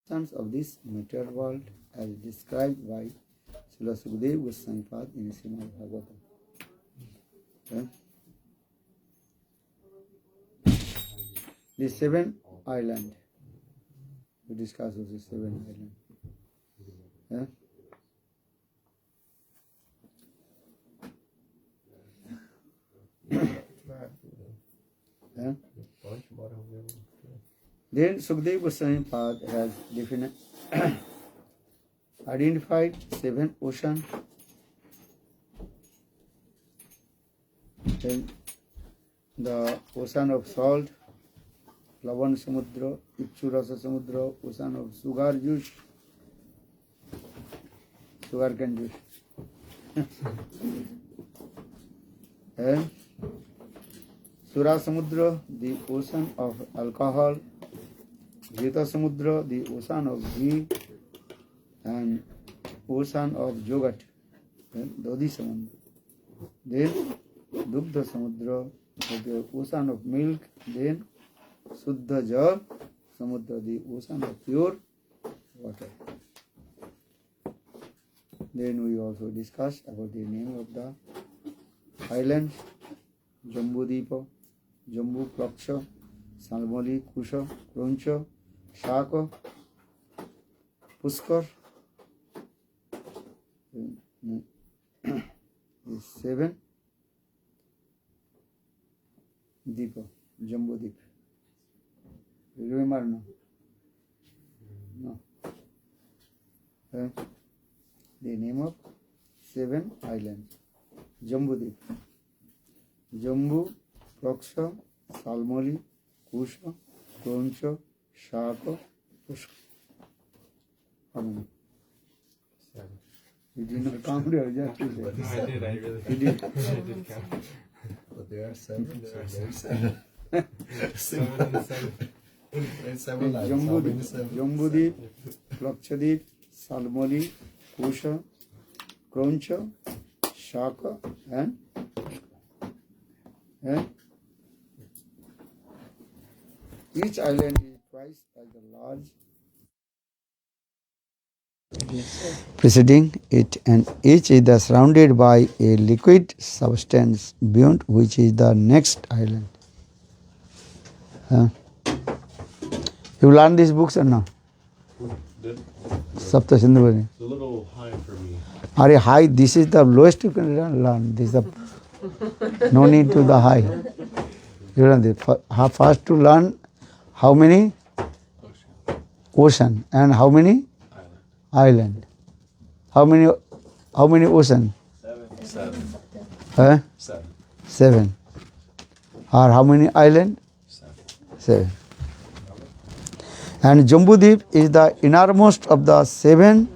Sons of this material world as described by Srila Sukadeva Goswami Pad in Srimad Bhagavatam. Okay. The seven island. We discuss the seven island. Yeah. Yeah. Then Sukadeva Goswami Pad has identified seven oceans. Then the ocean of salt, Lavan Samudra, Ichurasa Samudra, ocean of sugar juice, sugar cane juice. And Sura Samudra, the ocean of alcohol, Jeta Samudra, the ocean of ghee, and ocean of yogurt, Dodi Samudra. Then Dugdha Samudra, the ocean of milk. Then Suddha Jal Samudra, the ocean of pure water. Then we also discussed about the name of the islands: Jambudipa, Jambu Plaksha, Salmoli, Kusha, Kroncha, Shaka, Puskar. The seven Deepa, Jambu Deep. You remember no? No. The name of seven islands: Jambu Deep, Jambu, Plaksha, Salmoli, Kusha, Kroncha, Shaka, Pushka. How many? Seven. You did not count it, just you said. I did, I really You did. I did count. But there are seven. There are There's seven. Seven and seven. There's seven lines. How many seven? Jambudip, Plakshadip, Salmoli, Kusha, Kroncha, Shaka, and each island is twice as large preceding it, and each is surrounded by a liquid substance beyond which is the next island. You learn these books or no? Sapta Sindhu. It's a little high for me. Are high? This is the lowest you can learn. This is the no need to the high. You learn this. First to learn how many ocean and how many island. How many ocean? Seven. Seven. Seven. Or how many island? Seven. And Jambudip is the innermost of the seven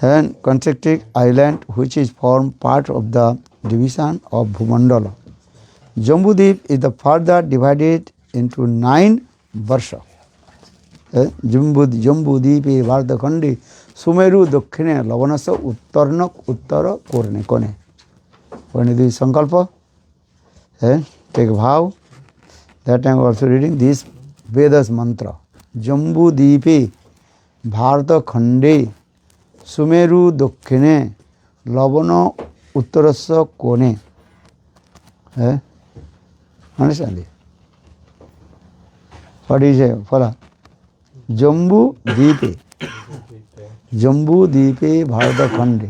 and concentric island which is formed part of the division of Bhumandala. Jambudip is the further divided into 9 varsha. Jambudipe Vardhakhandi Sumeru Dakkhine Lavanasa Uttarnak Uttara Korne Kone. When you do Sankalpa, take a vow. That time also reading this Vedas mantra. Jambudipe Vardhakhande Sumeru Dakkhine Lavana Uttarasa Kone. Understand it? What is it? Follow. Jambu Deepe Bharadakhande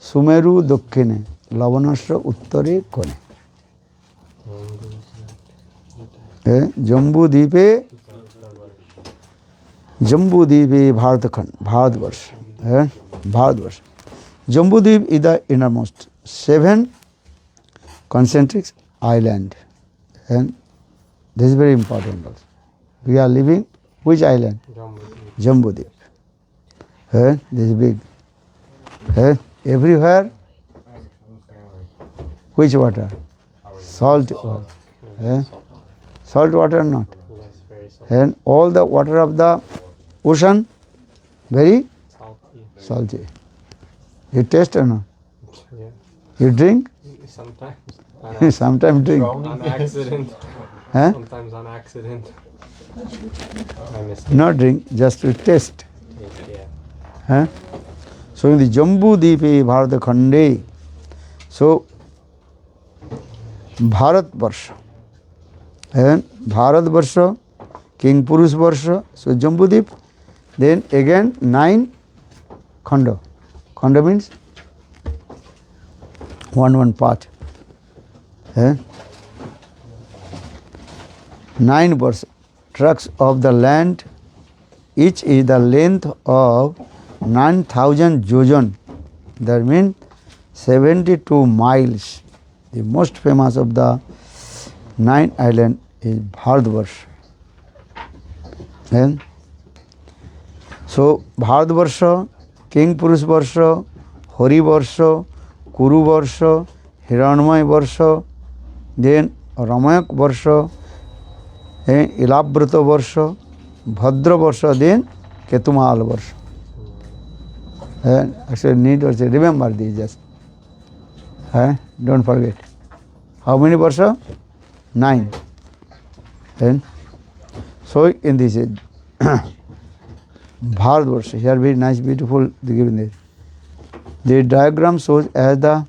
Sumeru Dakkhine Lavanasra Uttare Kone. Jambu Deepe Bharadakhand Bharatvarsh. Jambu Deep is the innermost 7 concentric island, and this is very important also. We are living which island? Jambudip. This is big. Everywhere, which water? Salt water. Salt water or not? And all the water of the ocean, very salty. You taste or not? Yeah. You drink? Sometimes. Sometimes drink. On accident. Huh? Sometimes on accident. I missed it. Not drink, just to taste. Yeah. Huh? So in the Jambu Deepe Bharata Khande, so Bharat Varsha, and Bharat Varsha, King Purush Varsha, so Jambu Deep, then again 9 Khanda. Khanda means one part. 9 Varsha, tracts of the land, each is the length of 9,000 jojan, that means 72 miles. The most famous of the 9 islands is Bharatvarsha. And so Bharatvarsha, King Purush Varsha, Hori Varsha, Kuru Varsha, Hiranmay Varsha, then Ramayak Varsha, Ilabrata Varsha, Bhadra Varsha, then Ketumal Varsha. Actually need to remember these just. Don't forget. How many Varsha? 9. And so in this Bharat Varsha, here very nice, beautiful given there. The diagram shows as the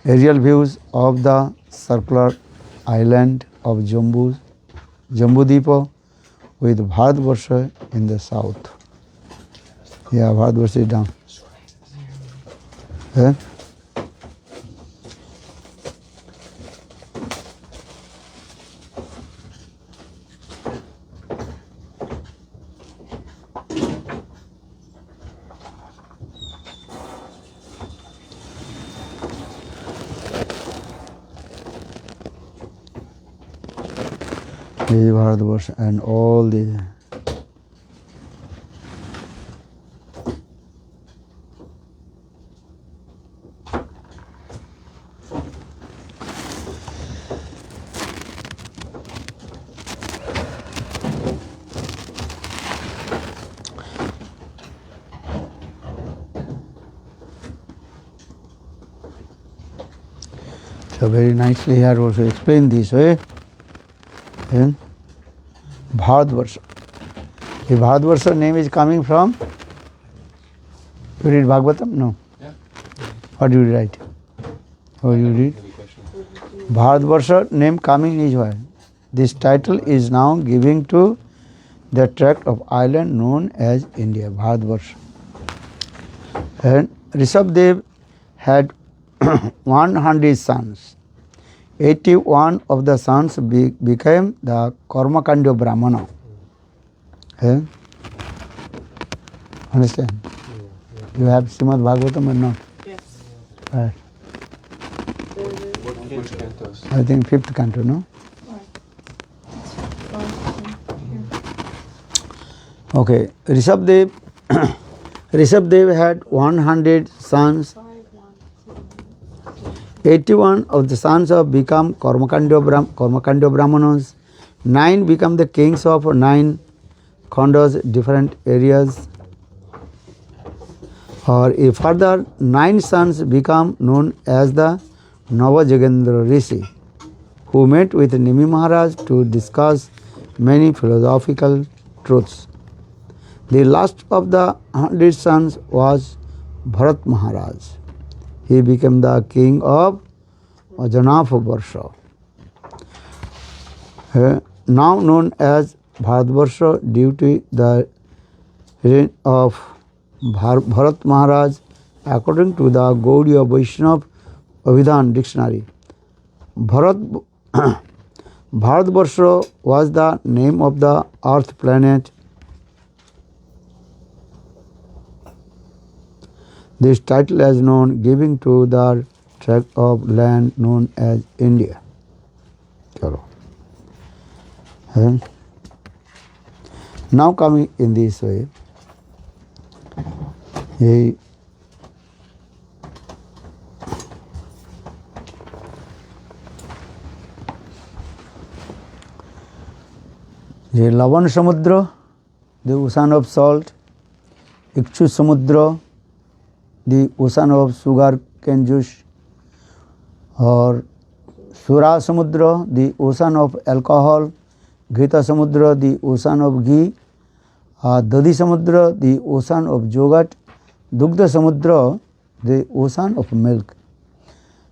aerial views of the circular island of Jambu Deepa with Bharat Varsha in the south. Yeah, Bharat Varsha is down. This is Bharat Varsha and all the so very nicely here also explain this way. And Bharatvarsha. The Bharatvarsha name is coming from, you read Bhagavatam? No. Yeah. What do you write? What you read? Bharatvarsha name coming is why? This title is now giving to the tract of island known as India, Bharatvarsha. And Rishabdev had 100 sons. 81 of the sons became the Karmakanda Brahmana. Understand? You have Srimad Bhagavatam or not? Yes. Right. Which cantos? I think 5th canto, no? Okay. Rishabdev had 100 sons. 81 of the sons of become Karmakanda Brahmanas. 9 become the kings of 9 khandas, different areas. Or a further 9 sons become known as the Navajagendra Rishi, who met with Nimi Maharaj to discuss many philosophical truths. The last of the 100 sons was Bharat Maharaj. He became the king of Ajanafa Varsha, now known as Bharatvarsha due to the reign of Bharat Maharaj according to the Gaudiya Vaishnava Abhidhan dictionary. Bharatvarsha was the name of the earth planet. This title is known giving to the tract of land known as India. Chalo. Now coming in this way, the Lavan Samudra, the ocean of salt, Ikshu Samudra, the ocean of sugar cane juice, or Sura Samudra, the ocean of alcohol, Ghita Samudra, the ocean of ghee. Dadi Samudra, the ocean of yogurt. Dugdha Samudra, the ocean of milk.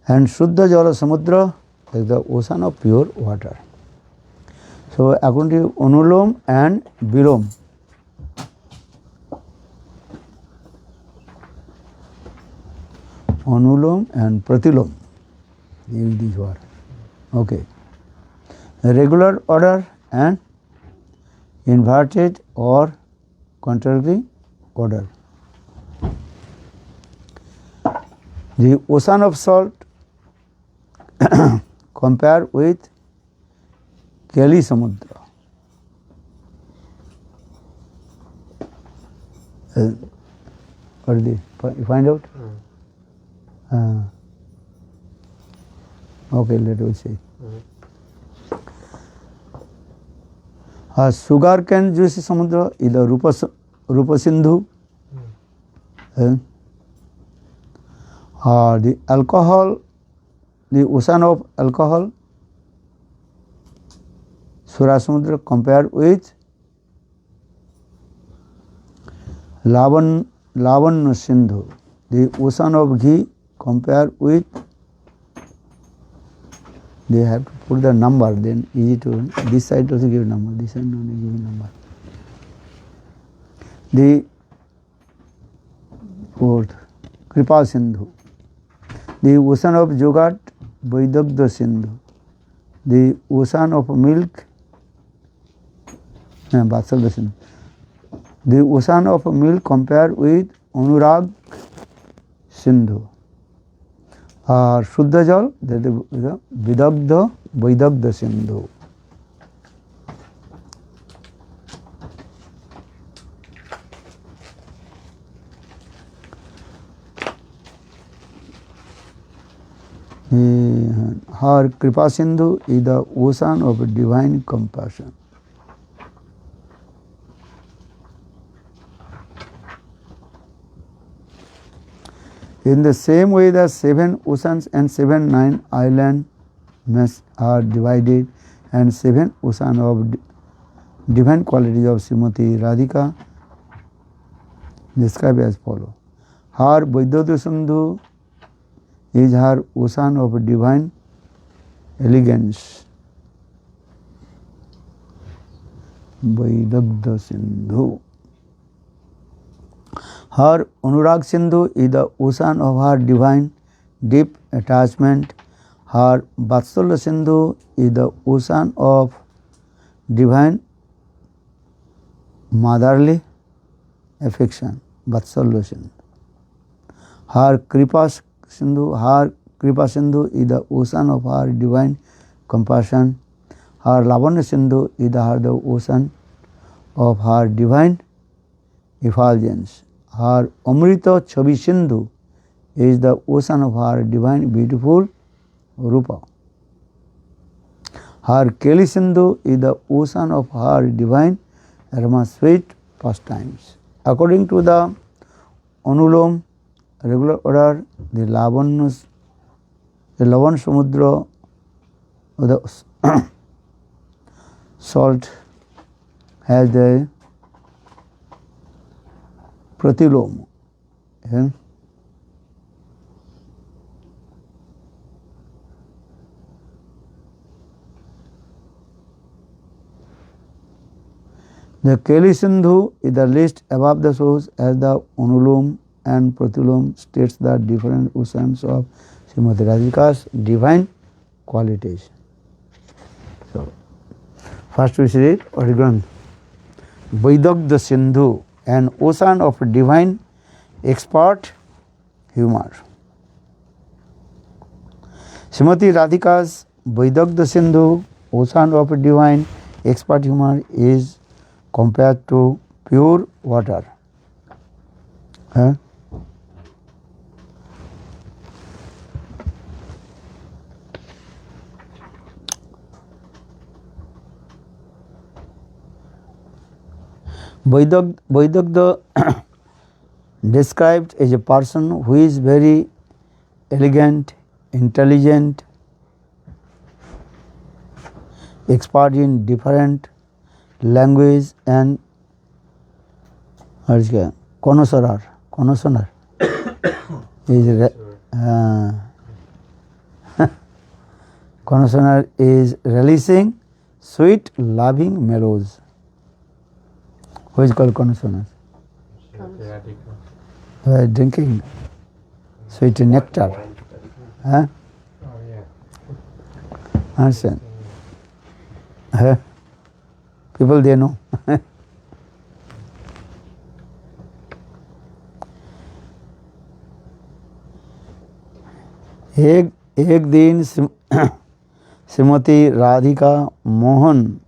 And Shuddha Jala Samudra is the ocean of pure water. So according to Anulom and Vilom, Anulom and Pratilom, use this word. Okay. Regular order and inverted or contrary order. The ocean of salt compare with Kali Samudra. What is this? You find out? Okay, let us see. Sugar cane juice Samudra is the Rupa Sindhu. The alcohol, the ocean of alcohol, Sura Samudra compared with Lavanya Sindhu. The ocean of ghee compared with, they have to put the number, then easy to, this side also give number, this side not give number. The fourth, Kripa Sindhu. The ocean of yogurt, Vaidagdha Sindhu. The ocean of milk, Vatsalya Sindhu. The ocean of milk compared with Anurag Sindhu. Shuddha Jal, that is the Vidagdha, Vaidagdha Sindhu. Her Kripa Sindhu is the ocean of divine compassion. In the same way, the 7 oceans and 9 islands are divided, and 7 oceans of divine qualities of Srimati Radhika described as follows. Her Vaidagdha Sindhu is her ocean of divine elegance. Vaidagdha Sindhu. Her Anurag Sindhu is the ocean of her divine deep attachment. Her Vatsalya Sindhu is the ocean of divine motherly affection. Vatsalya Sindhu. Her Kripa Sindhu is the ocean of her divine compassion. Her Lavanya Sindhu is the ocean of her divine effulgence. Her Amrita Chavi Sindhu is the ocean of her divine beautiful Rupa. Her Keli Sindhu is the ocean of her divine aroma sweet pastimes. According to the Anulom regular order, the Lavanya Samudra, the salt has the Pratilom. The Keli Sindhu is the least above the source, as the Anulom and Pratilom states the different oceans of Srimati Radhika's divine qualities. So, first we see it, what is going? Vaidagdha Sindhu, an ocean of divine expert humor. Srimati Radhika's Vaidagdha Sindhu, ocean of divine expert humor, is compared to pure water. Vaidagdha described as a person who is very elegant, intelligent, expert in different language and connoisseur is connoisseur is releasing sweet loving mellows. Who is called connoisseur? Radhika. Drinking sweet nectar. Huh? Oh yeah. Understand? People they know. एक दिन श्रीमती राधिका मोहन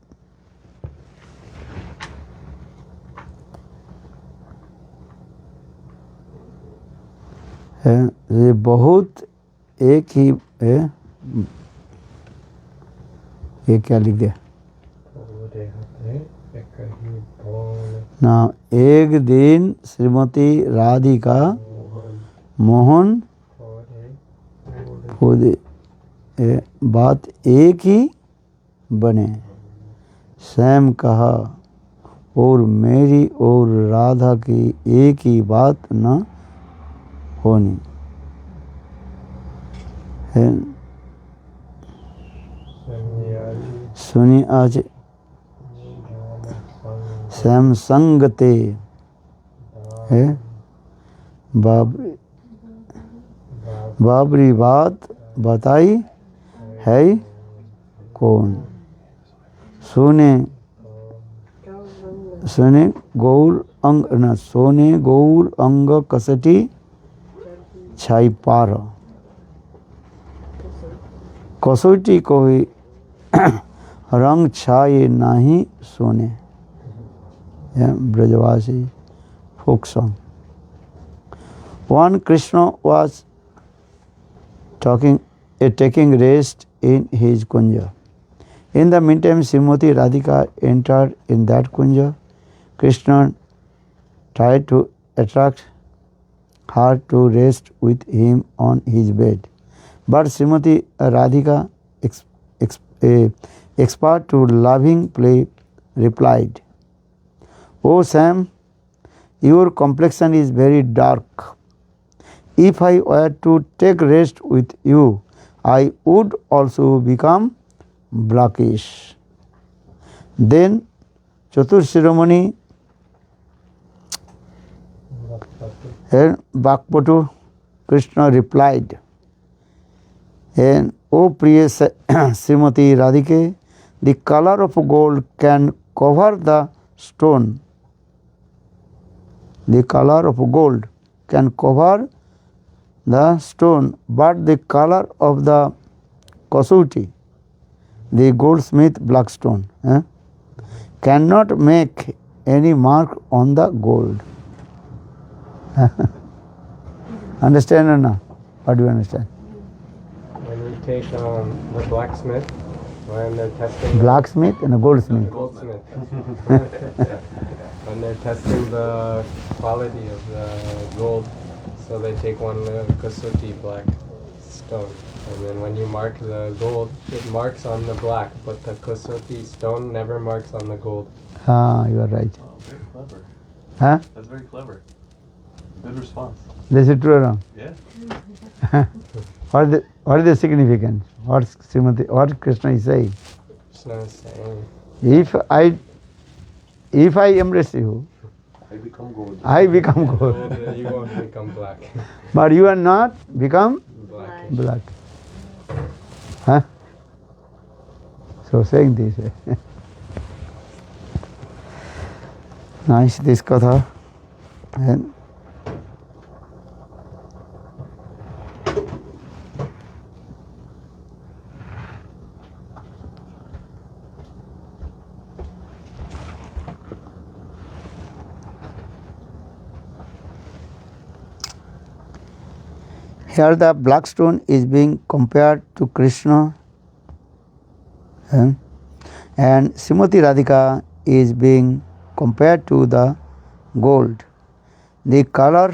है, ये बहुत एक ही है, ये क्या लिख दिया ना। एक दिन श्रीमती राधिका मोहन खुद बात एक ही बने। सैम कहा और मेरी और राधा की एक ही बात न होनी है। सुनी आज सैम संगते है बाबरी बात बताई है कौन। सोने गौर अंग न सोने गौर अंग कसटी छाई पार कसोटी कोई रंग छाए नहीं सोने। ब्रजवासी folk song. One Krishna was taking rest in his kunja. In the meantime, Srimati Radhika entered in that kunja. Krishna tried to attract her to rest with him on his bed. But Srimati Radhika, expert to loving play, replied, "Oh Sam, your complexion is very dark. If I were to take rest with you, I would also become blackish." Then Chaturshiromani and Bhakpatu Krishna replied, "And O Priya Srimati Radhike, the color of gold can cover the stone. The color of gold can cover the stone, but the color of the Kasuti, the goldsmith black stone, cannot make any mark on the gold." Understand or not? What do you understand? When you take the blacksmith, when they're testing Blacksmith and a goldsmith. goldsmith, when they're testing the quality of the gold, so they take one kasuti black stone, and then when you mark the gold, it marks on the black, but the kasuti stone never marks on the gold. Ah, you are right. Oh, very clever. Huh? That's very clever. Good response. This is true or wrong? Yeah. What is the significance? What Krishna is saying? Krishna is saying, If I embrace you, I become gold. I become gold. you won't become black. But you are not become Black. black. Huh? So saying this way. Nice this katha. And here the black stone is being compared to Krishna, and Srimati Radhika is being compared to the gold. The color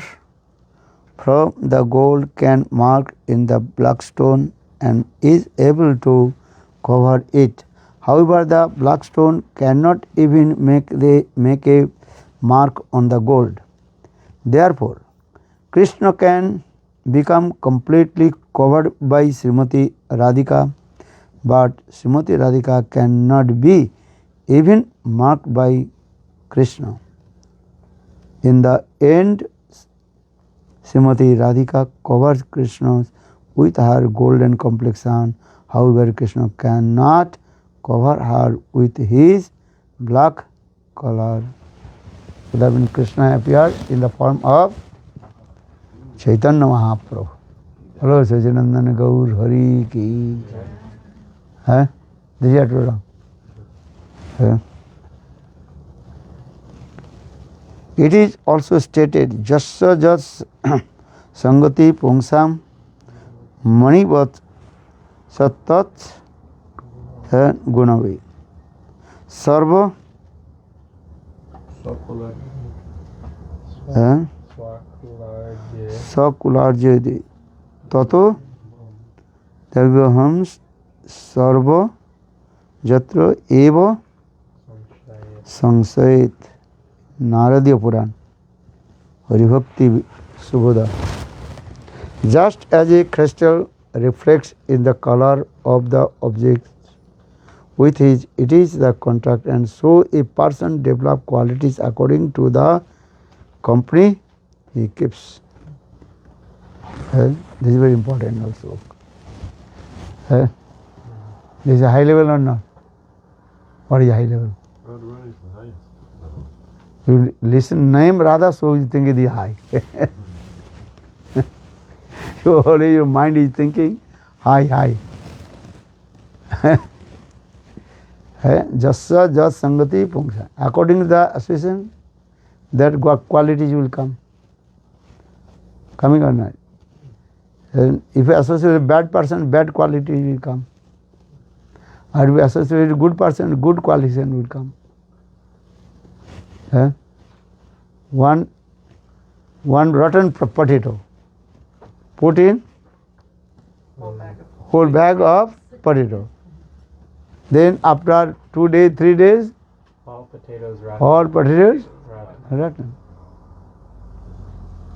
from the gold can mark in the black stone and is able to cover it. However, the black stone cannot even make a mark on the gold. Therefore, Krishna can become completely covered by Srimati Radhika, but Srimati Radhika cannot be even marked by Krishna. In the end, Srimati Radhika covers Krishna with her golden complexion. However, Krishna cannot cover her with his black color. So that means Krishna appeared in the form of Chaitanya Mahaprabhu. Hello, Sajanandana Gaur Hari Ki. Huh? This is wrong. Huh? It is also stated, Jasya Jas Sangati Pungsam Manivat Sattat Gunavi Sarva Sakularjedi Tato Tavyaham Sarva Jatra Eva Sangsayit Naradiya Puran Haribhakti Subhoda. Just as a crystal reflects in the color of the object with it is the contract, and so a person develops qualities according to the company he keeps. This is very important also. This is a high level or not? What is a high level? Radharani is the highest. You listen name Radha, so you think it is high. So only your mind is thinking high. Jasya jas sangati pungsha. According to the association, that qualities will come. Coming or not? And if you associate with a bad person, bad quality will come. Or if you associate with a good person, good quality will come. One rotten potato, put in whole bag of potato. Then after 2 days, 3 days, All potatoes rotten. all potatoes Rotten.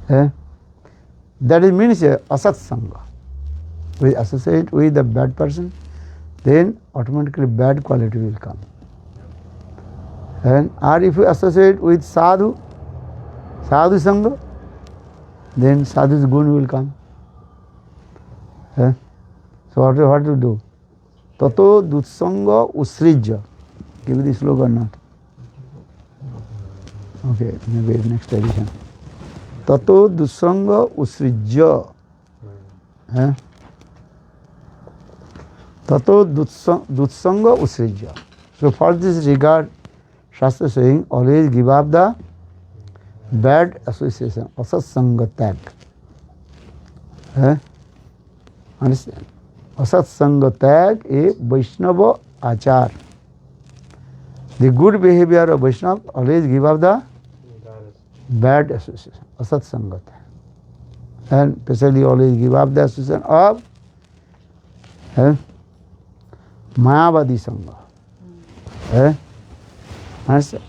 rotten. That is means asat sangha. We associate with the bad person, then automatically bad quality will come. Or if you associate with sadhu sangha, then sadhu's gun will come. So what to do? Tato dutsanga usrijya. Give me the slogan or not? Okay, maybe next edition. Tato dutsanga usrijya. Tato dutsanga usrijya. So for this regard, Shastra saying, always give up the bad association, asat sanga tag. Understand? Asat sanga tag a Vaishnava achar. The good behavior of Vaishnava, always give up the bad association, asat sanga tag. And especially always give up the association of Mayavadi sangha. Understand?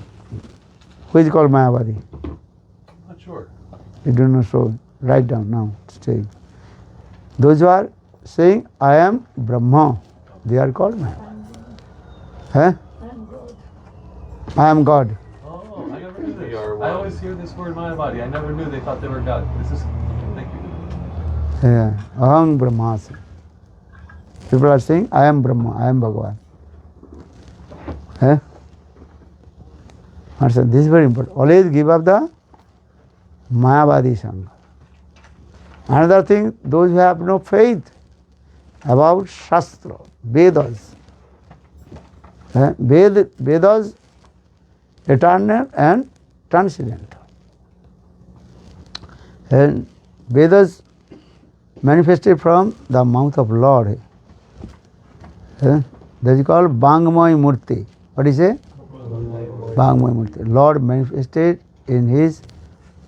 Who is called Mayavadi? Not sure. You do not show. Write down now. Stay. Those who are saying, I am Brahma, they are called Mayavadi. I am God. Oh, I never knew this. I always hear this word Mayavadi. I never knew they thought they were God. This is, thank you. Aham Brahmasmi. People are saying, I am Brahma, I am Bhagavan. Understand? This is very important. Always give up the Mayavadi Sangha. Another thing, those who have no faith about Shastra, Vedas. Vedas, eternal and transcendental. And Vedas manifested from the mouth of Lord. That is called Bangmay Murti. What is it? Bangmay Murti. Lord manifested in His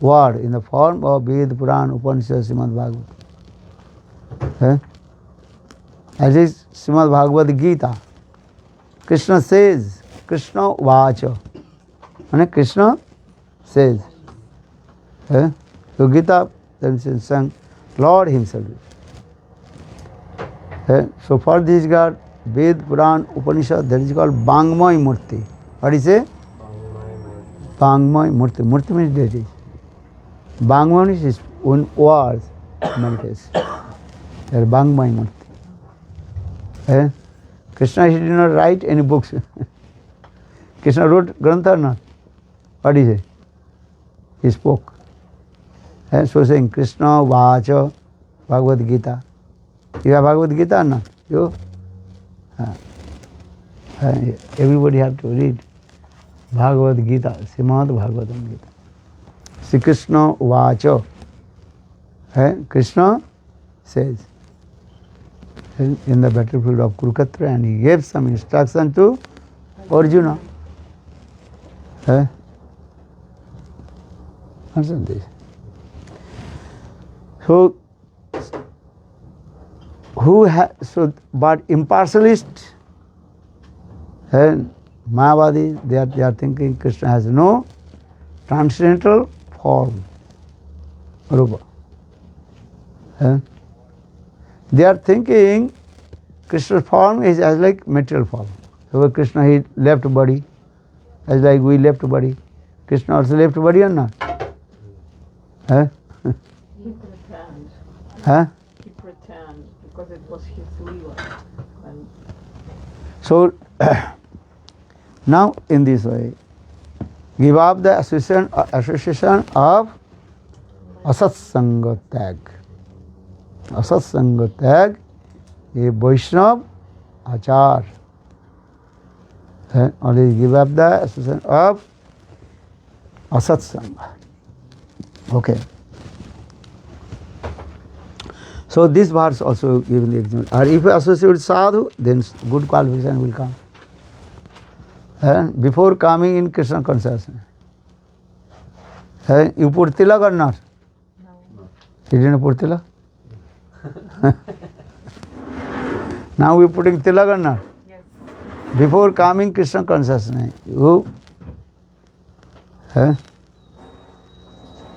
word in the form of Ved, Puran, Upanishad, Srimad Bhagavad. As is Srimad Bhagavad Gita. Krishna says, Krishna vacha. And Krishna says. So Gita, then sang, Lord himself. So for this God, Ved, Puran, Upanishad, that is called Bangmay Murti. What is it? Bangmay Murti. Murti means deity. Bangmay is his own words manifest. They are Bangmay Murti. Krishna, he did not write any books. Krishna wrote Grantha or not? What is it? He spoke. So saying Krishna Vacha Bhagavad Gita. You have Bhagavad Gita or not? You? Everybody have to read Bhagavad Gita, Srimad Bhagavatam Gita. Sri Krishna Vacha. Krishna says in the battlefield of Kurukshetra, and he gave some instruction to Arjuna. Understand this? So, but impartialist and Mayavadi, they are thinking Krishna has no transcendental form, Rupa. They are thinking Krishna's form is as like material form. So Krishna, he left body, as like we left body. Krishna also left body or not? He pretends. Huh? He pretends because it was his leela. And So now in this way, give up the association of asatsanga tag. Asatsanga tag, a Vaishnav achar. Only give up the association of asatsanga. Okay. So this verse also given the example. Or if you associate with sadhu, then good qualification will come. And before coming in Krishna consciousness, you put tilak or not? no. You didn't put tilak? Now we are putting tilak or not? Yes. Before coming Krishna consciousness, you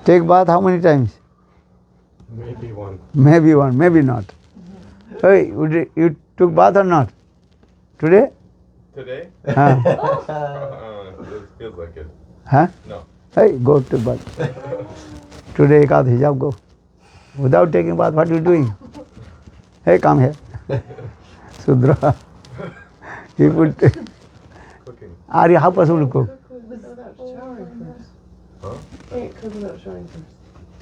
take bath how many times? Maybe one. Maybe one, maybe not. Hey, you took bath or not? Today? Today? Huh? It feels like it. Huh? No. Hey, go to bath. Today Ekadashi, hijab, go. Without taking bath, what are you doing? Hey, come here. Sudra. You put. Cooking. Are you how possible to cook? Huh? Cook without showing first.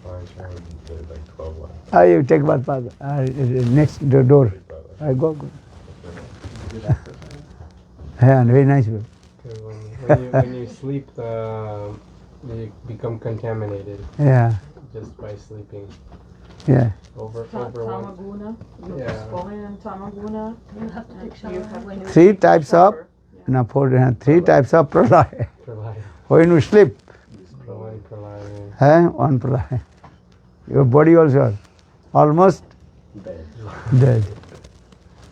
Fine, trying to do like 12 left. You take bath, next the door. I go. Yeah, very nice. Because when you sleep, you become contaminated Yeah, just by sleeping. yeah. Over one. Tamaguna. You Yeah. go in Tamaguna. You have to take shower. When you Three take types of, shower, no, three types of pralaya. Pralaya. When you sleep, One pralaya. one pralaya. Your body also almost dead.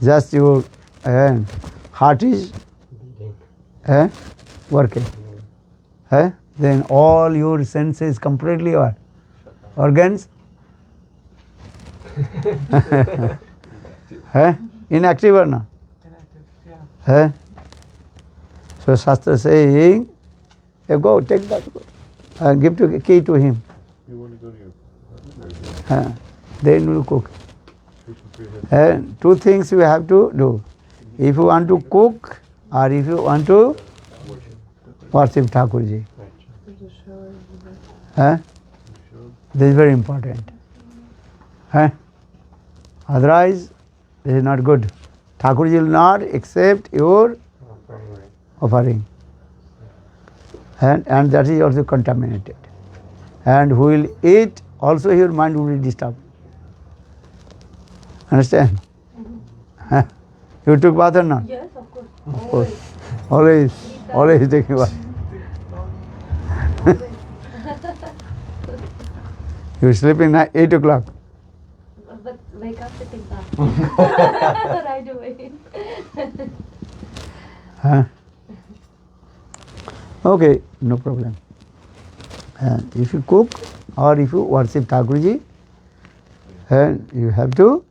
Just your heart is Beating. working. Then all your senses completely what? Organs? Inactive or not? So Shastra saying, go take that, give to key to him. You want to go to your... Then we'll cook. Two things you have to do. If you want to cook or if you want to worship Thakurji. This is very important. Otherwise, this is not good. Thakurji will not accept your offering. And that is also contaminated. And who will eat, also your mind will be disturbed. Understand? You took bath or not? Yes, of course. Of course. Always taking bath. You sleeping at 8 o'clock. But wake up sitting back. Right away. Huh? Okay, no problem. And if you cook or if you worship Thakurji, and you have to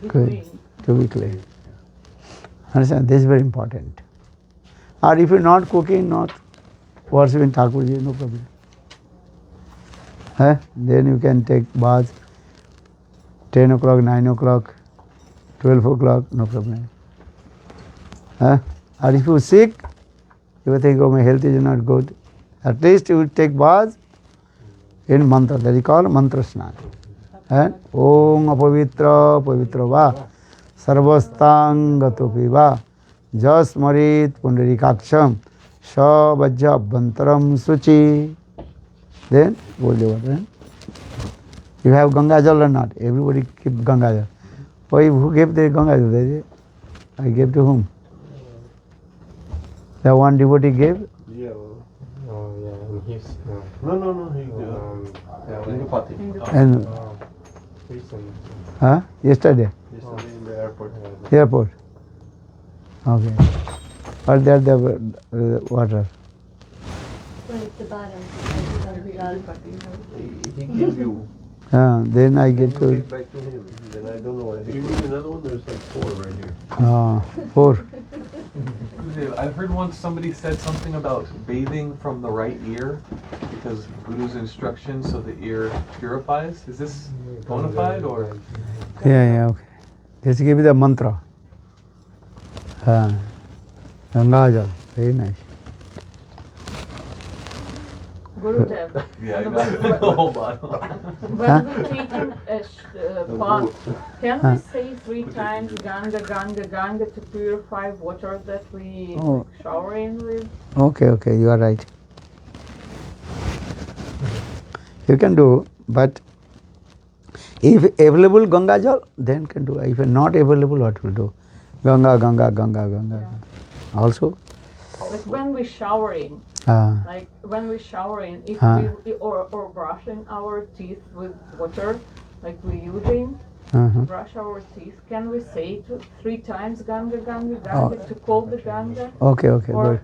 clean, to be clean. Understand? This is very important. Or if you are not cooking, not worshipping Thakurji, no problem. Then you can take bath 10 o'clock, 9 o'clock, 12 o'clock, no problem. Or if you are sick, you think, oh, my health is not good, at least you will take bath in mantra, that is called mantra snan. Om apavitra pavitra va sarvastang gatopi va jas marit pundarikaksham sa vajja abhantaram suchi. Then hold the water. You have Ganga Jal or not? Everybody keep Ganga Jal. Why, who gave the Ganga Jal? I gave to whom? The one devotee gave? Yeah, well, Oh yeah, in Houston. no, he And Recently. yesterday? yesterday in the airport. Airport. Okay. But there the water. But it's the bottom. He gave you. Then I get to Back to him. Then I don't know why. You need another one? There's like 4 right here. 4. Gurudev, I heard once somebody said something about bathing from the right ear because Guru's instructions so the ear purifies. Is this bona fide or? Yeah, okay. Just give me the mantra. Ganga Jal. Very nice. Gurudev, Yeah, I got it. The whole bottle. when we taking a bath, can we say 3 times Ganga, Ganga, Ganga to purify water that we Oh. shower in with? Okay, you are right. You can do, but if available Ganga Jal, then can do. If not available, what will do? Ganga, Ganga, Ganga, Ganga. Also? Like when we showering, Uh, like when we showering, if Ah. we or brushing our teeth with water, like we using uh-huh. brush our teeth, can we say 3 times Ganga, Ganga, Ganga to call the Ganga? Okay, Or- good.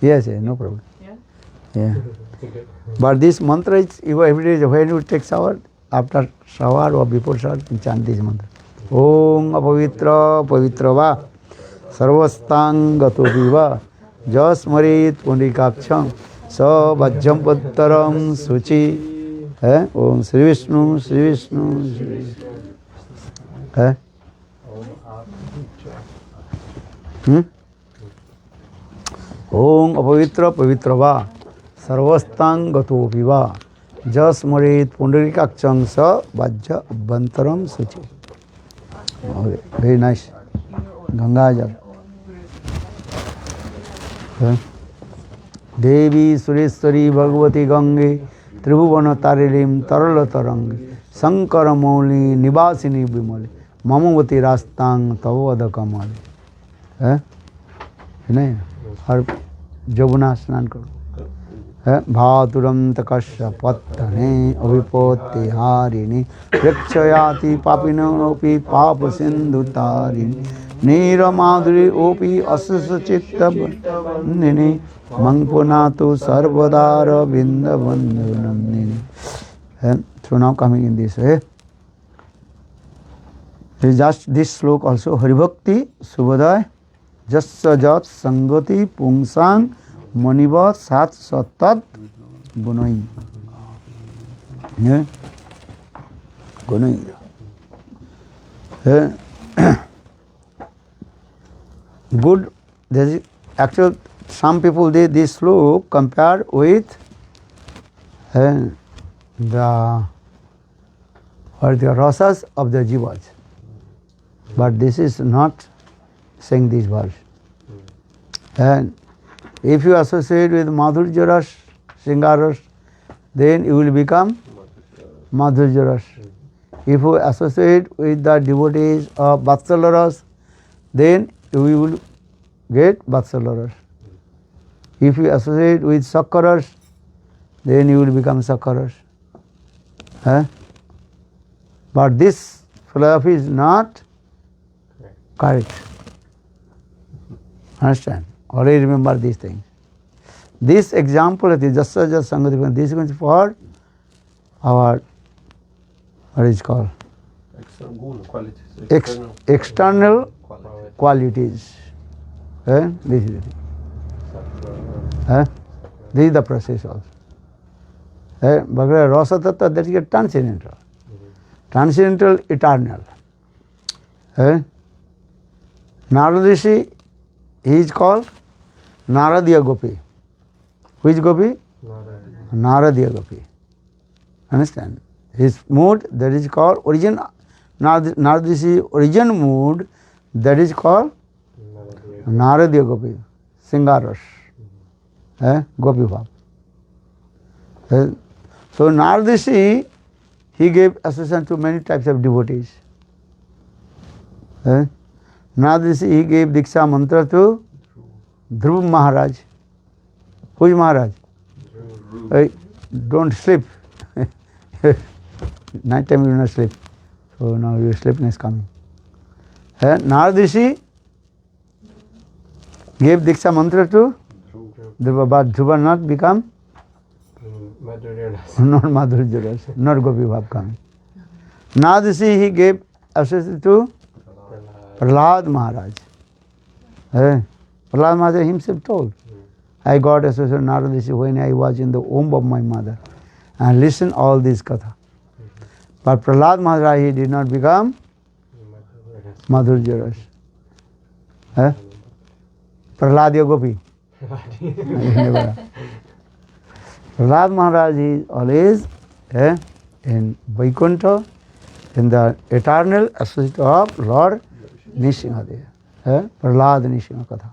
Yes, no problem. Yeah. Yeah. But this mantra is, every day when you take shower, after shower or before shower, you chant this mantra. Om apavitra pavitra va sarvastang gato viva jas marit pundikaksham sa vajjam pattaram suchi. Om Sri Vishnu, Sri Vishnu, Sri Vishnu. Om apavitra pavitra va sarvastang gato viva jas marit pundarikaksham sa vajja abhantaram suchi. Okay, very nice. Ganga Jal. Devi Sureshwari Bhagavati Gange Tribhuvana Tarilim Tarala Tarangi Sankara Mauli Nivasini Bimali Mamavati Rastang Tavada Kamali. नहीं हर जमुना स्नान करो भातुरम तकस्य पत्तने अभिपोत्ति हारिणी रक्षयाति पापिनोपि पाप Sindhu Tarini नीरमाधुरी ओपि असुचित्तवन्दिनी मंगपुनातु सर्वदार बिंदबंधु Nandini. So now coming in this way, just this slok also Haribhakti Subhadaya Jasya Jat Sangati Pungsang Maniva Sat Satat Gunai. Gunai. Good. There is actual. Some people they this slok compare with the rasas of the jivas, but this is not saying this verse. And if you associate with Madhurya Ras, Sringaras, then you will become Madhurya Ras. If you associate with the devotees of Vatsala Ras, then you will get Vatsala Ras. If you associate with Sakkaras, then you will become Sakkaras. But this philosophy is not correct. Understand? Always remember these things. This example is just Sangati. This is for our, what is called? External guna, qualities. External qualities. qualities. This is it. This is the process also. But Rasa Tattva, that is transcendental. Transcendental, eternal. Narada Rishi, he is called Naradiya Gopi. Which Gopi? Naradiya Gopi. Understand? His mood, that is called origin, Narada Rishi origin mood, that is called Naradiya Gopi. Singaras. Gopi Bhav. So Narada Rishi, he gave association to many types of devotees. Narada Rishi, he gave Diksha mantra to Dhruv Maharaj. Who is Maharaj? Don't sleep. Night time you will not sleep. So now your sleeping is coming. Narada Rishi gave Diksha mantra to Dhruva, but Dhruva not become not Madhurya, not Gopi Bhav coming. Narada Rishi, he gave association to Prahlad Maharaj. Prahlad Maharaj himself told, I got association with Narada Rishi when I was in the womb of my mother and listened all this katha. But Prahlad Maharaj, he did not become Madhurya Ras. Prahladya Gopi. Prahlad Maharaj is always in Vaikuntha, in the eternal associate of Lord Nrsimhadev. Prahlad Nrsimha Katha.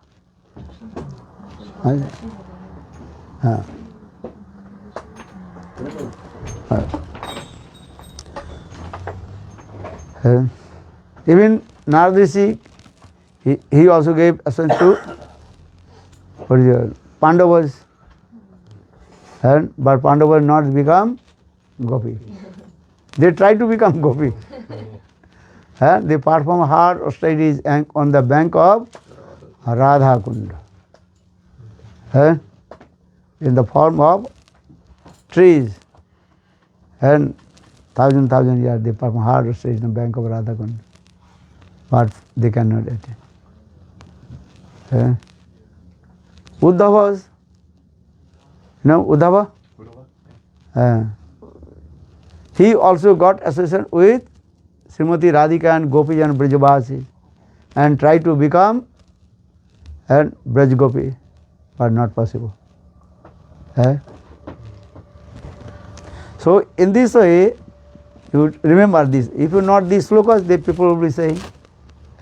Even Narada Rishi, he also gave assent to Pandavas. But Pandavas not become Gopi. They try to become Gopi. They perform hard studies on the bank of Radha Kunda. In the form of trees. And thousand years they perform hard studies on the bank of Radha Kunda. But they cannot attain. Uddhavas. You know Uddhava? He also got association with Srimati Radhika and Gopijan Brajavasi and tried to become Braj Gopi, but not possible. So in this way, you remember this. If you not these slokas, the people will be saying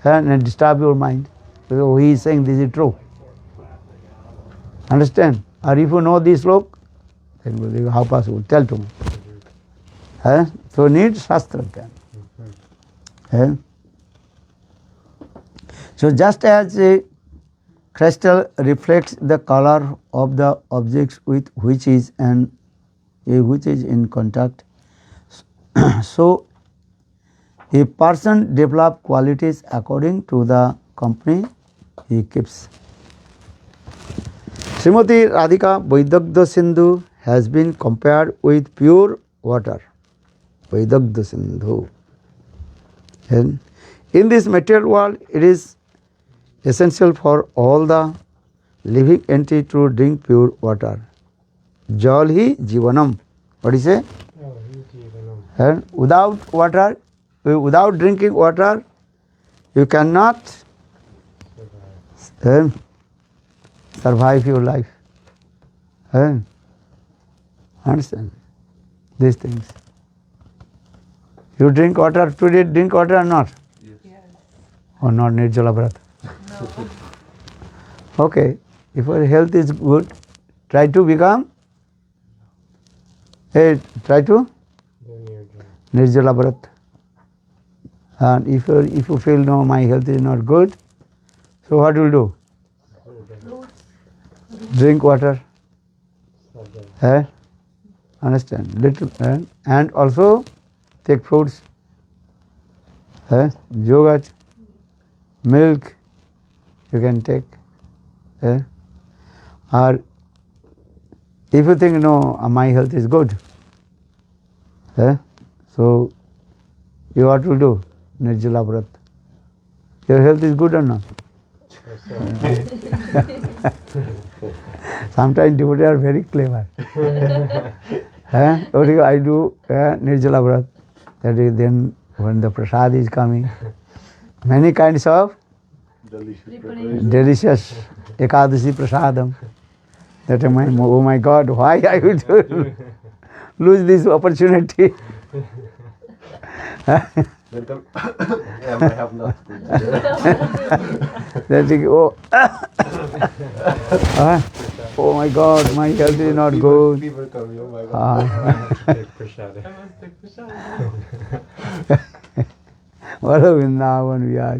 and disturb your mind. So he is saying this is true. Understand? Or if you know this slok, then will be how possible? Tell to me. So need Shastra can. So just as a crystal reflects the color of the objects with which is in contact, so a person develops qualities according to the company he keeps. Srimati Radhika Vaidagdha Sindhu has been compared with pure water. Vaidagdha Sindhu. And in this material world, it is essential for all the living entity to drink pure water. Jal hi jivanam. What is it? And without water, without drinking water, you cannot survive your life. Understand these things. You drink water today, drink water or not? Yes. Or not Nirjala Bharat? No. Okay, if your health is good, try to become, try to Nirjala Bharat. And if you feel no, my health is not good, so what will do? Drink water. Understand? Little and also take fruits. Yogurt, milk you can take. Eh? Or if you think, no, my health is good, so you what will do? Nirjala Vrat. Your health is good or not? Sometimes devotees are very clever. What do I do? Nirjala Vrat. That is, then when the prasad is coming, many kinds of delicious Ekadashi prasadam. That oh my God, why I will lose this opportunity? Yeah, I have not. That is, oh my God, my health is not good. Fever coming, oh my God. Take prasada. I must take prasad. What a Vrindavan we are.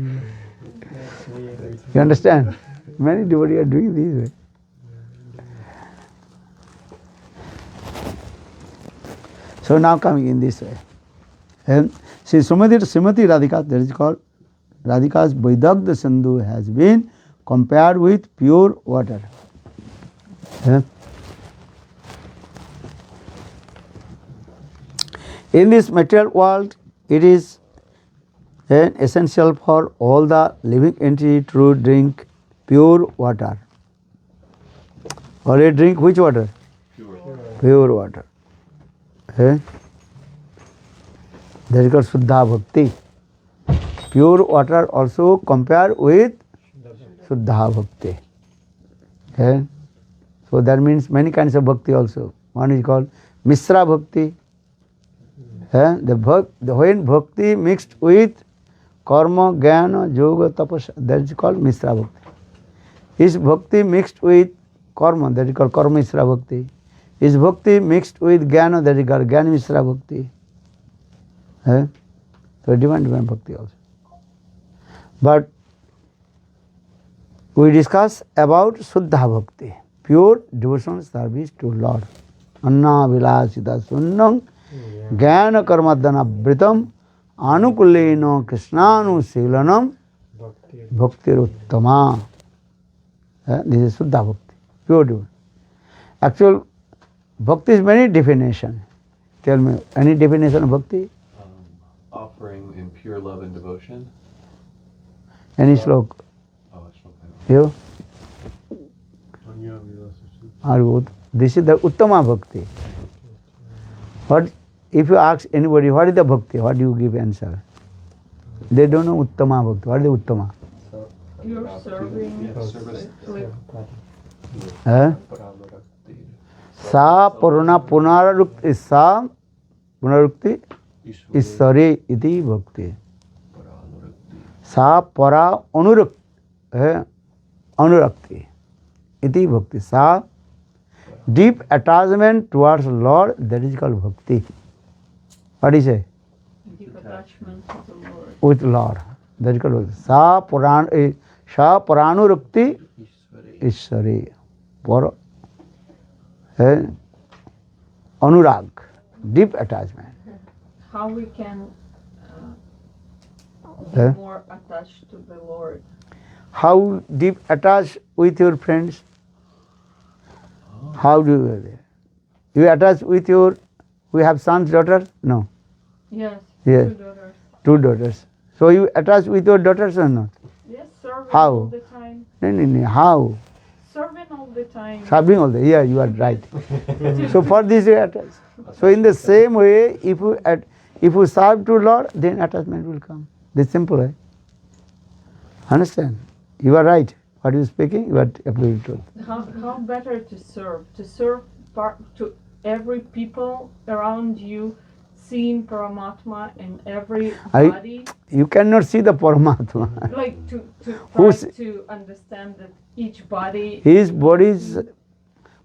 You understand? Many devotees are doing this way. So now coming in this way. And see, Srimati Radhika, that is called Radhika's Vaidagdha Sandhu has been compared with pure water. In this material world, it is essential for all the living entity to drink pure water. Or they drink which water? Pure water. That is called Suddha Bhakti. Pure water also compared with Suddha Bhakti. So that means many kinds of bhakti also. One is called Misra Bhakti. When bhakti mixed with karma, jnana, yoga, tapasya, that is called Misra Bhakti. Is bhakti mixed with karma, that is called Karma Misra Bhakti. Is bhakti mixed with jnana, that is called Jnana Misra Bhakti. So different bhakti also. But we discuss about Suddha Bhakti, pure devotional service to Lord. Anna Vilasita Sunnam Jnana Karmadana Britam Anukuleno Krishnanu Silanam Bhakti Uttama. This is Suddha Bhakti, pure devotion. Actual bhakti is many definition. Tell me, any definition of bhakti? Offering in pure love and devotion. Any slok? Oh, it's okay. You? This is the Uttama Bhakti. What if you ask anybody what is the Bhakti, what do you give answer? They don't know Uttama Bhakti. What is the Uttama? You're serving Service. with Sa Purna Punarukti Sa Punarukti Isari iti Bhakti. Sa Para Anurakti iti Bhakti. Sa deep attachment towards Lord, that is called Bhakti. What is it? deep attachment to the Lord. With Lord. That is called Bhakti. Sa Paranurukti Isari. Para Anurag. Deep attachment. How we can be Eh? more attached to the Lord. How deep attached with your friends? How do you attach with your, we have sons, daughter? No. Yes, Yes. 2 daughters. 2 daughters. So you attach with your daughters or not? Yes, serving How? all the time. No. How? Serving all the time. Serving all the, yeah, you are right. So for this you attach. So in the same way, if you serve to Lord, then attachment will come. This simple, right? Understand? You are right. What you speaking, you are absolutely true. How better to serve? To serve to every people around you, seeing Paramatma in every body. You cannot see the Paramatma. Like to try Who's- to understand that each body. His body's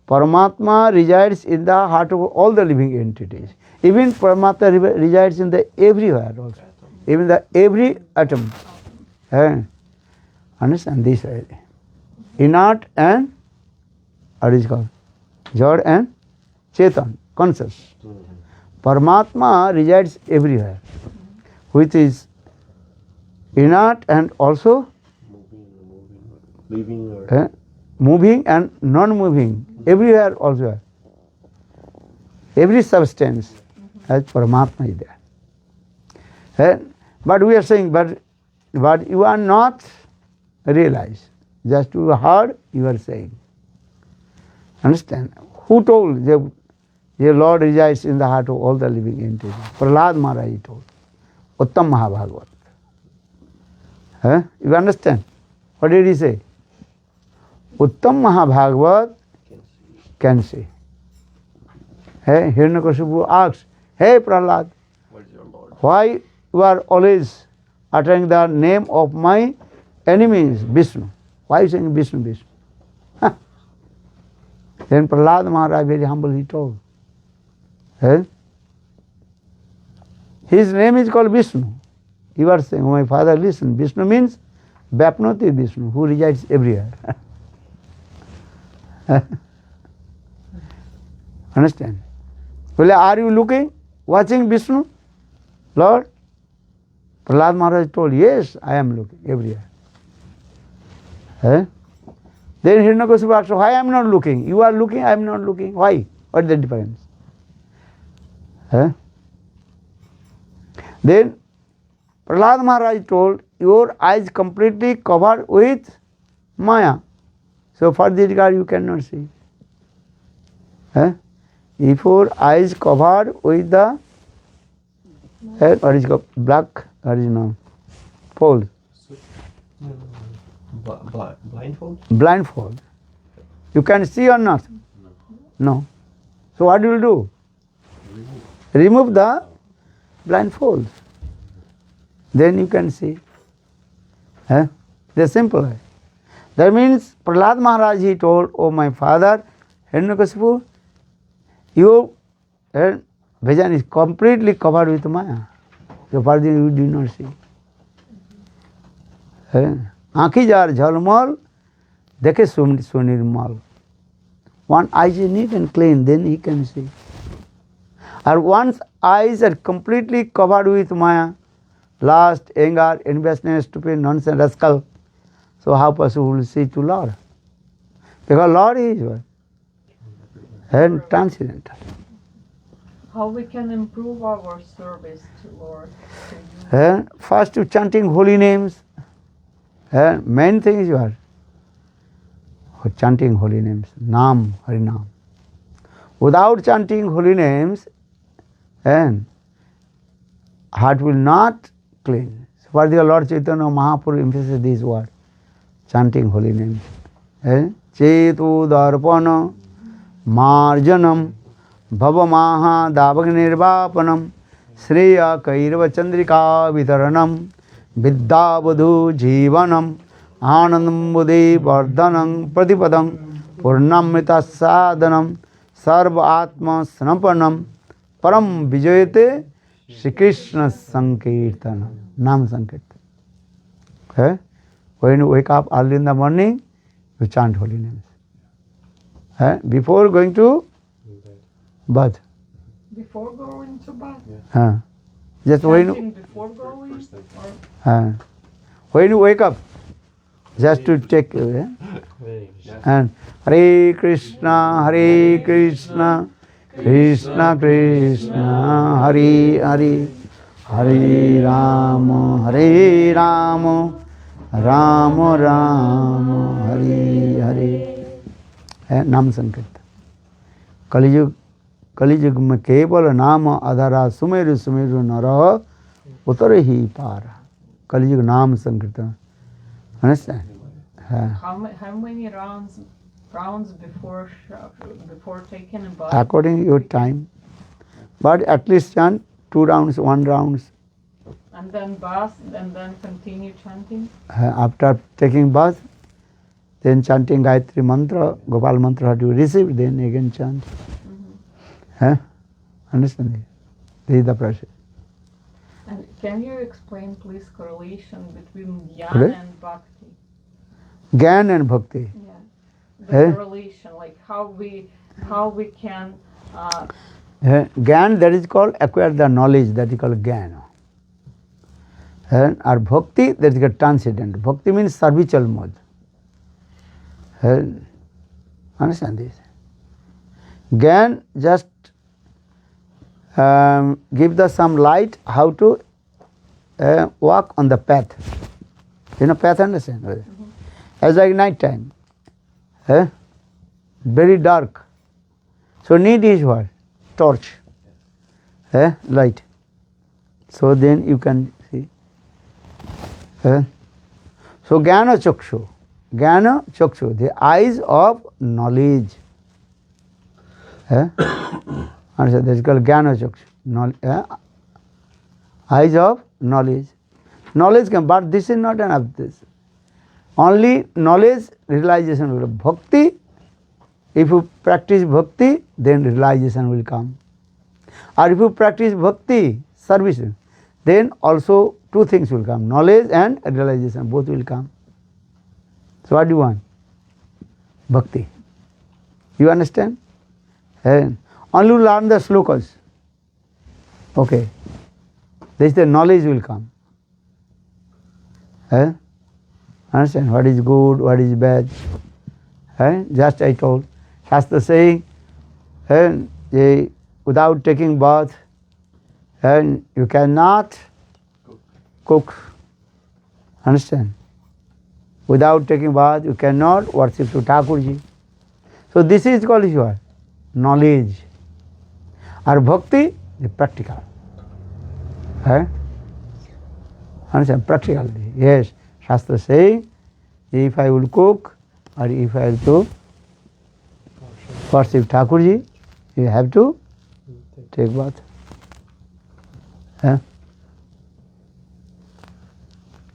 Paramatma resides in the heart of all the living entities. Even Paramatma resides in the everywhere also. Even the every atom. Understand this way. Inert and what is called? Jad and Chetan, conscious. Paramatma resides everywhere, which is inert and also Living or moving and non-moving, everywhere also. Every substance as Paramatma is there. But we are saying, but you are not realized. Just you heard, you are saying. Understand? Who told the Lord resides in the heart of all the living entities? Prahlad Maharaj told. Uttam Mahabhagavat. You understand? What did he say? Uttam Mahabhagavat can see. Hiranyakashipu asks, hey Prahlad, why you are always uttering the name of my enemies, Vishnu? Why are you saying Vishnu, Vishnu? Then Prahlad Maharaj very humble, he told. His name is called Vishnu. You are saying, oh my father, listen, Vishnu means Vyapnoti Vishnu, who resides everywhere. Understand? Well, are you looking, watching Vishnu, Lord? Prahlad Maharaj told, yes, I am looking everywhere. Then Hiranyakashipu asked, why I am not looking? You are looking, I am not looking. Why? What is the difference? Then Prahlad Maharaj told, your eyes completely covered with Maya. So for this regard you cannot see. If your eyes covered with the what is called black, what is known, fold, Blindfold? blindfold, you can see or not? No. So what you will do? Remove the blindfold. Then you can see. They're simple. That means Prahlad Maharaj, he told, oh my father, Hiranyakashipu, your vision is completely covered with Maya. So far you do not see. Aankhi jar jhalmal, dekhe sunirmal. One eye is neat and clean, then he can see. Or one's eyes are completely covered with Maya, lust, anger, enviousness, stupid, nonsense, rascal. So how possible will see to Lord? Because Lord is what? And transcendental. How we can improve our service to Lord? To you? First you chanting holy names. Main thing is what? Chanting holy names. Nam, Harinam. Without chanting holy names, heart will not clean. So for the Lord Chaitanya Mahaprabhu emphasizes this word. Chanting holy names. Chetu darpana marjanam bhavamaha davagnirvapanam sriya kairva chandrika vitaranam vidyavadhu jivanam anandam buddhi vardhanam pratipadam purnamrita sadhanam sarva atma sanapanam param vijayate Shri Krishna Sankirtanam. Nam Sankirtan. When you wake up early in the morning, you chant holy names. Before going to bath. Before going to bath? Just Chanting before going? Or? When you wake up, just to take and Hare Krishna, Krishna Krishna, Hare Hare, Hare Rama, Rama Rama, Hare Hare. नाम संकीर्तन. कलियुग में केवल नाम आधारा सुमेरु सुमेरु नर उतर ही पारा. कलियुग नाम संकीर्तन. Understand? How many rounds before taking a bath? According to your time. But at least chant 2 rounds, 1 rounds. And then bath, and then continue chanting? After taking bath, then chanting Gayatri mantra, Gopal mantra have to receive, then again chant. Understand? This is the process. And can you explain please correlation between Jnana and Bhakti? Gyan and Bhakti. Yeah. The correlation, like how we can Gyan, that is called acquire the knowledge, that is called Gyan. Or Bhakti, that is called transcendent. Bhakti means servitual mode. Understand this? Gyan just give the some light how to walk on the path. You know path, understand? As like night time, very dark. So need is what? Torch, light. So then you can see. So Jnana Chakshu. Jnana Chakshu, the eyes of knowledge. Understand? That's called Jnana Chakshu. Eyes of knowledge. Knowledge can, but this is not enough. This only knowledge realization will. Bhakti, if you practice bhakti, then realization will come. Or if you practice bhakti, service, then also two things will come, knowledge and realization, both will come. So what do you want? Bhakti. You understand? Only learn the slokas. Okay. This the knowledge will come. Understand? What is good, what is bad. Just I told. Shastra saying, without taking bath, and you cannot cook. Understand? Without taking bath, you cannot worship to Thakurji. So this is called what? Knowledge. Or bhakti, the practical. Understand? Practicality. Yes. Shastra saying, if I will cook or if I have to worship Thakurji, you have to take bath.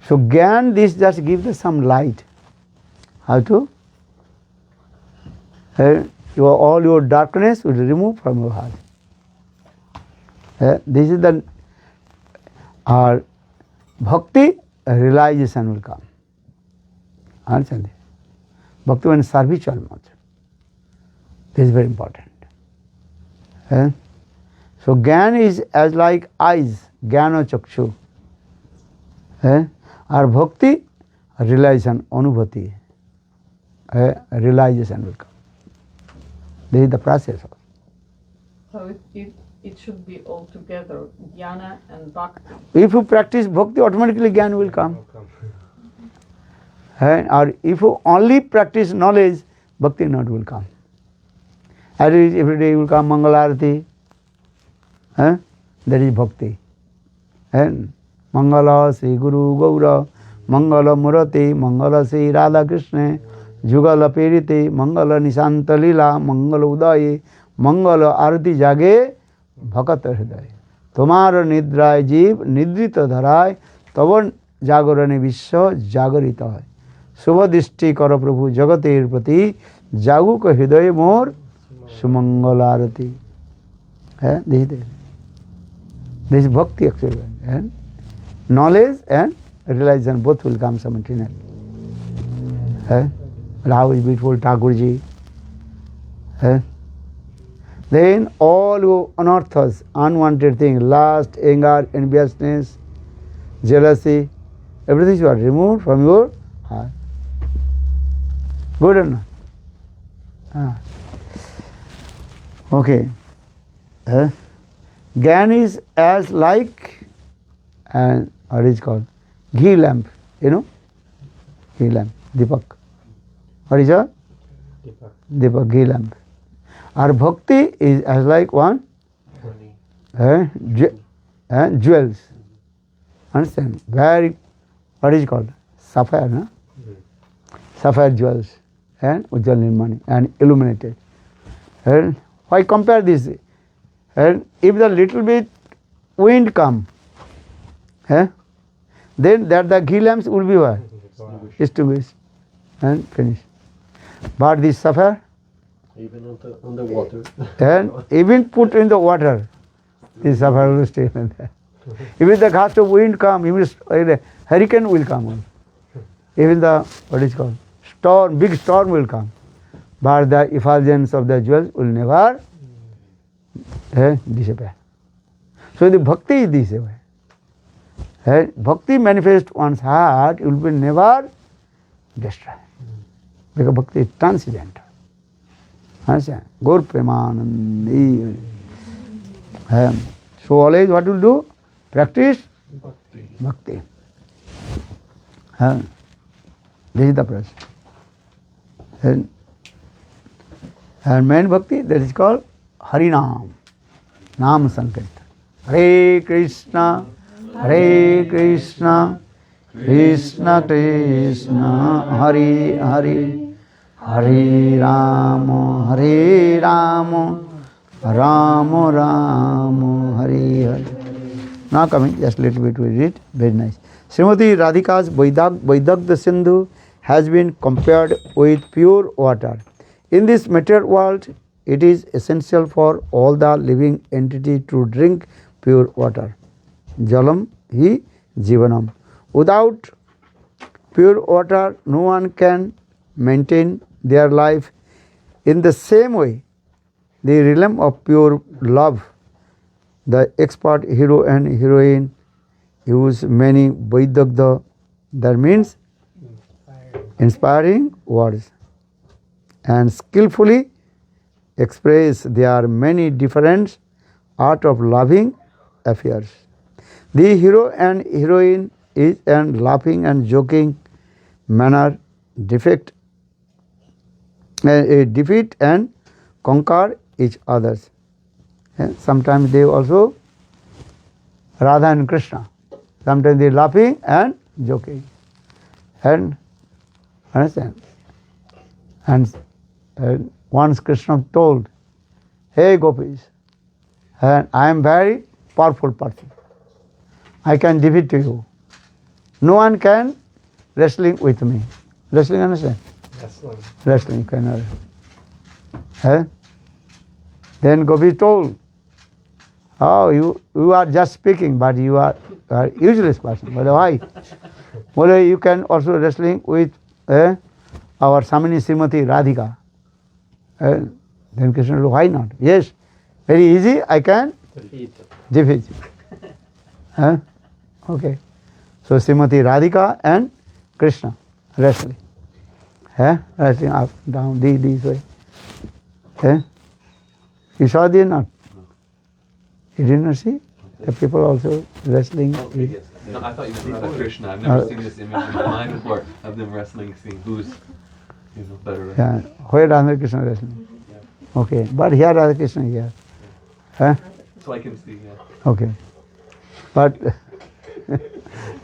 So Gyan, this just gives us some light. How to? All your darkness will remove from your heart. This is the bhakti, realization will come. Understand? Bhakti when service almost. This is very important. So Gyan is as like eyes, Jnana Chakshu. Or bhakti, realization, anubhati. Realization will come. This is the process. So it should be all together, jnana and bhakti. If you practice bhakti, automatically Gyan will come. Or if you only practice knowledge, bhakti not will come. Every day you will come Mangalarati. That is bhakti. Mangala Sri Guru Gaura, Mangala Murati, Mangala Sri Radha Krishna, Jugala Perite, Mangala Nishanta Lila, Mangala Udaye, Mangala Arati Jage, Bhakata Hriday. Tomar Nidray Jeev, Nidrita Dharay, Tavan Jagarane Vishwa, Jagarita hai. Subhadishti Kara Prabhu Jagatir Prati, Jaguka Hriday Mor, Sumangala Arati. This is bhakti actually. Knowledge and realization both will come simultaneously. How is beautiful Thakurji. Then all your unearths, unwanted things, lust, anger, enviousness, jealousy, everything you are removed from your heart. Good or not? Okay. Gyan is as like, and what is called? Ghee lamp, you know? Ghee lamp, Deepak. What is that? Deepak, ghee lamp. Our bhakti is as like one jewels. Understand? Very, what is called? Sapphire, no? Sapphire jewels and Ujjwal Nirmani and illuminated. And why compare this? And if the little bit wind come, then that the ghee lamps will be what? Extinguished and finished. But this sapphire, Even on the water. and even put in the water, this sapphire will stay in there. Even the gust of wind come, even a hurricane will come. Even the, what is called, storm, big storm will come. But the effulgence of the jewels will never disappear. So the bhakti is this way. Bhakti manifests one's heart, it will be never destroyed. because bhakti is transcendental. Understand? Gaur Premanandi. So always what will do? Practice bhakti. This is the process. And main bhakti, that is called Harinam, Nam Sankirtan. Hare Krishna, Krishna Krishna, Hare Hare, Hare Rama, Rama Rama, Hare Hare. Now coming, just a little bit we read, very nice. Srimati Radhika's Vaidagdha Sindhu has been compared with pure water. In this material world, it is essential for all the living entity to drink pure water. Jalam hi jivanam. Without pure water, no one can maintain their life. In the same way, the realm of pure love, the expert hero and heroine use many Vaidagdha, that means inspiring words, and skillfully express their many different art of loving affairs. The hero and heroine is in laughing and joking manner defeat and conquer each others. Sometimes they also Radha and Krishna. Sometimes they laughing and joking. And understand? And once Krishna told, "Hey gopis, and I am very powerful person. I can defeat to you. No one can wrestling with me." Wrestling, understand? Wrestling cannot. Then Gopi told, "Oh, you are just speaking, but you are useless person. But why? Well, you can also wrestling with our Samini Srimati Radhika." Then Krishna said, "Why not? Yes, very easy, I can defeat you." Okay. So Srimati Radhika and Krishna wrestling. Wrestling up, down, this way. You saw this or not? You did not see? The people also wrestling. Oh, yes. No, I thought you meant Radha Krishna. I've never seen this image in my mind before of them wrestling, seeing who's better wrestling. Where Radha Krishna wrestling? Okay, but here Radha Krishna here. So I can see, yeah. Okay. But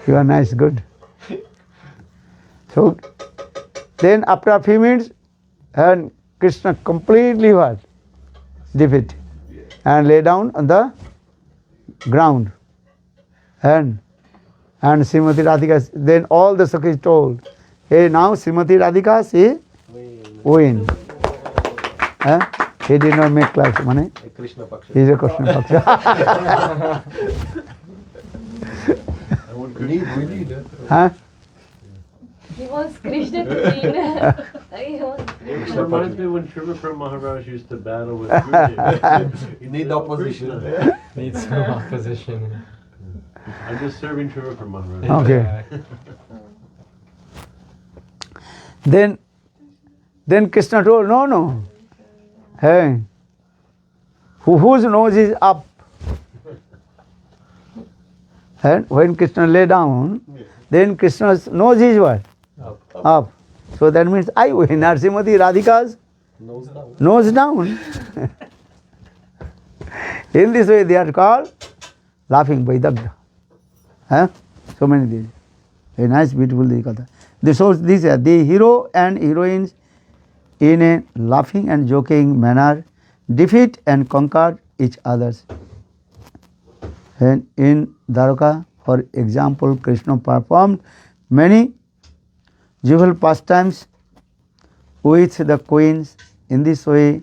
you are nice, good. So then after a few minutes, and Krishna completely what? Defeat. And lay down on the ground. And Srimati Radhika, then all the Sakhis told, "Hey, now Srimati Radhika, she win." He did not make class, money. Krishna Paksha. He is a Krishna Paksha. We need it. He wants Krishna to win. He wants It reminds me when Trivakram Maharaj used to battle with Gurudev. You need opposition. Needs some opposition. I'm just serving Trivakram Maharaj. Okay. Then Krishna told, no. Hey, whose nose is up? And when Krishna lay down, then Krishna's nose is what? Up. So that means I win. Srimati Radhika's nose down. In this way they are called laughing Vaidagdha. So many things. Very nice, beautiful Katha. These are the hero and heroines in a laughing and joking manner defeat and conquer each others. And in Dwarka, for example, Krishna performed many joyful pastimes with the queens in this way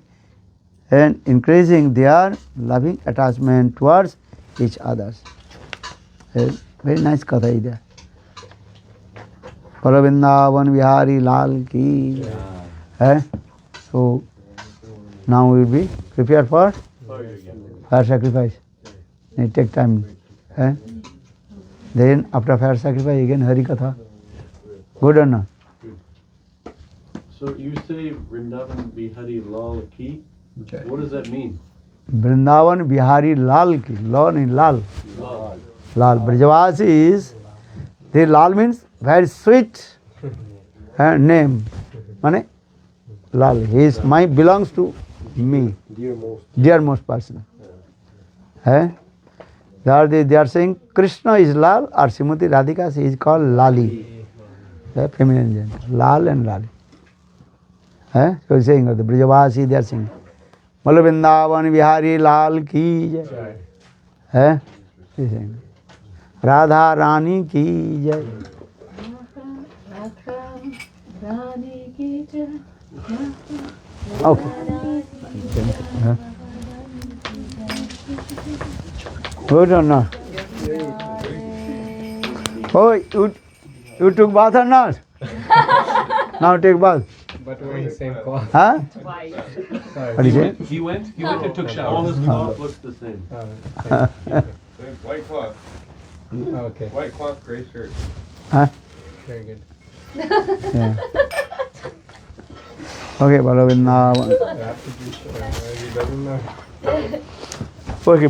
and increasing their loving attachment towards each others. Very nice katha is there. Vrindavan Vihari Lal ki. So now we will be prepared for fire sacrifice. It take time. Then after fire sacrifice again Hari Katha. Good or not? So you say Vrindavan Bihari Lal Ki? Okay. What does that mean? Vrindavan Bihari Lal ki. Lal in Lal. Lal. Lal. Brajavasi is, the Lal means very sweet name. Mane? Lal. He is belongs to me. Dearmost person. They are saying Krishna is Lal or Srimati Radhika, she is called Lali. The feminine gender. Lal and Lali. So he is saying, the Brajavasi, they are saying, Malo Vrindavan Bihari Lal ki jai. He is saying, Radha Rani ki jai. Okay. Good or not? Oh, you took bath or not? Now take bath. But wearing the same cloth. Huh? Why? Sorry. What do you say? He went and took All showers. this cloth looks the same. White cloth. Okay. White cloth, gray shirt. Huh? Very good. Yeah. Okay, Bala Vrindavan. He doesn't know. Okay.